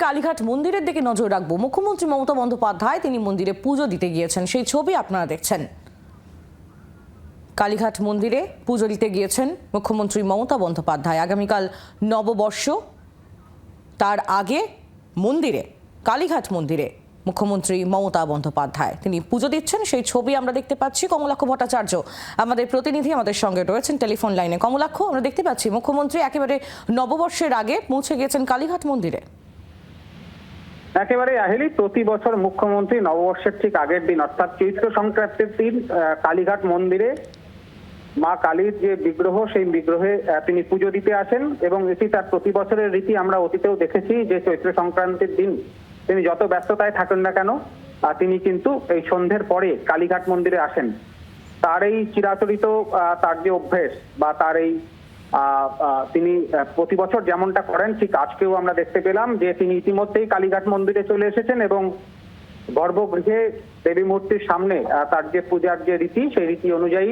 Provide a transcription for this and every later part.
কালীঘাট মন্দিরের দিকে নজর রাখবো। মুখ্যমন্ত্রী মমতা বন্দ্যোপাধ্যায় তিনি মন্দিরে পুজো দিতে গিয়েছেন, সেই ছবি আপনারা দেখছেন। কালীঘাট মন্দিরে পুজো দিতে গিয়েছেন মুখ্যমন্ত্রী মমতা বন্দ্যোপাধ্যায়। আগামীকাল নববর্ষ, তার আগে মন্দিরে, কালীঘাট মন্দিরে মুখ্যমন্ত্রী মমতা বন্দ্যোপাধ্যায় তিনি পুজো দিচ্ছেন, সেই ছবি আমরা দেখতে পাচ্ছি। কমলাক্ষ ভট্টাচার্য আমাদের প্রতিনিধি আমাদের সঙ্গে রয়েছেন টেলিফোন লাইনে। কমলাক্ষ, আমরা দেখতে পাচ্ছি মুখ্যমন্ত্রী একেবারে নববর্ষের আগে পৌঁছে গিয়েছেন কালীঘাট মন্দিরে। একেবারে আহেলি, প্রতি বছর মুখ্যমন্ত্রী নববর্ষের ঠিক আগের দিন অর্থাৎ চৈত্র সংক্রান্তির দিন কালীঘাট মন্দিরে মা কালীর যে বিগ্রহ, সেই বিগ্রহে তিনি পুজো দিতে আসেন এবং এটি তার প্রতি বছরের রীতি। আমরা অতীতেও দেখেছি যে চৈত্র সংক্রান্তির দিন তিনি যত ব্যস্ততায় থাকেন না কেন তিনি কিন্তু এই সন্ধ্যের পরে কালীঘাট মন্দিরে আসেন। তার এই চিরাচরিত তার যে অভ্যেস বা তার এই তিনি প্রতি বছর যেমনটা করেন, ঠিক আজকেও আমরা দেখতে পেলাম যে তিনি ইতিমধ্যেই কালীঘাট মন্দিরে চলে এসেছেন এবং গর্ভগৃহে দেবী মূর্তির সামনে তার যে পূজার যে রীতি, সেই রীতি অনুযায়ী,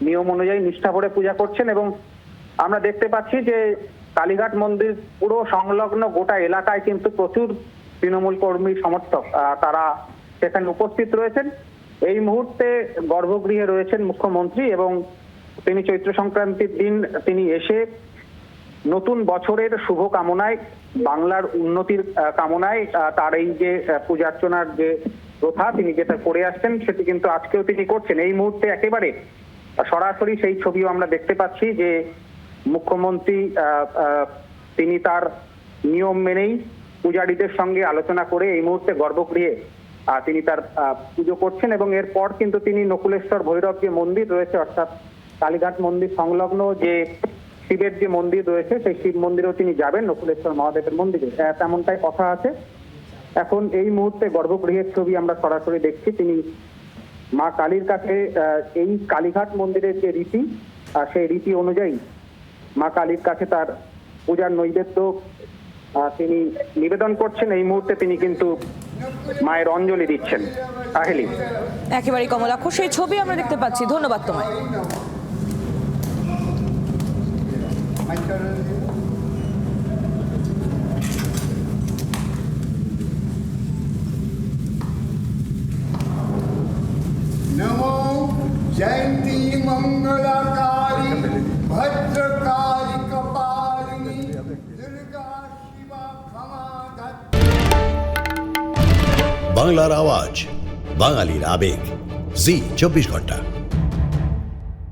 নিয়ম অনুযায়ী নিষ্ঠা ভরে পূজা করছেন। এবং আমরা দেখতে পাচ্ছি যে কালীঘাট মন্দির পুরো সংলগ্ন গোটা এলাকায় কিন্তু প্রচুর তৃণমূল কর্মী সমর্থক তারা সেখানে উপস্থিত রয়েছেন। এই মুহূর্তে গর্ভগৃহে রয়েছেন মুখ্যমন্ত্রী এবং তিনি চৈত্র সংক্রান্তির দিন তিনি এসে নতুন বছরের শুভ কামনায়, বাংলার উন্নতির কামনায় তার এই যে পূজার্চনার যে প্রথা তিনি যেটা করে আসছেন সেটি কিন্তু আজকেও তিনি করছেন। এই মুহূর্তে একেবারে সরাসরি সেই ছবিও আমরা দেখতে পাচ্ছি যে মুখ্যমন্ত্রী তিনি তার নিয়ম মেনেই পূজারীদের সঙ্গে আলোচনা করে এই মুহূর্তে গর্ভগৃহে তিনি তার পুজো করছেন এবং এরপর কিন্তু তিনি নকুলেশ্বর ভৈরব যে মন্দির রয়েছে অর্থাৎ কালীঘাট মন্দির সংলগ্ন যে শিবের যে মন্দির রয়েছে সেই শিব মন্দিরেও তিনি যাবেন, নকুলেশ্বর মহাদেবের মন্দিরে তেমনটাই কথা আছে। এখন এই মুহূর্তে গর্ভগৃহের ছবি আমরা সরাসরি দেখছি। তিনি মা কালীর কাছে এই কালীঘাট মন্দিরের যে রীতি, সেই রীতি অনুযায়ী মা কালীর কাছে তার পূজার নৈবেদ্য তিনি নিবেদন করছেন। এই মুহূর্তে তিনি কিন্তু মায়ের অঞ্জলি দিচ্ছেন। আহেলি, একেবারে কমলাক্ষ, সেই ছবি আমরা দেখতে পাচ্ছি। ধন্যবাদ তোমায়। नमो जयंती मंगलकारी भद्रकाली कपालिनी दुर्गा शिवा क्षमा। বাংলার আওয়াজ, বাঙালির আবেগ, জি 24 ঘন্টা।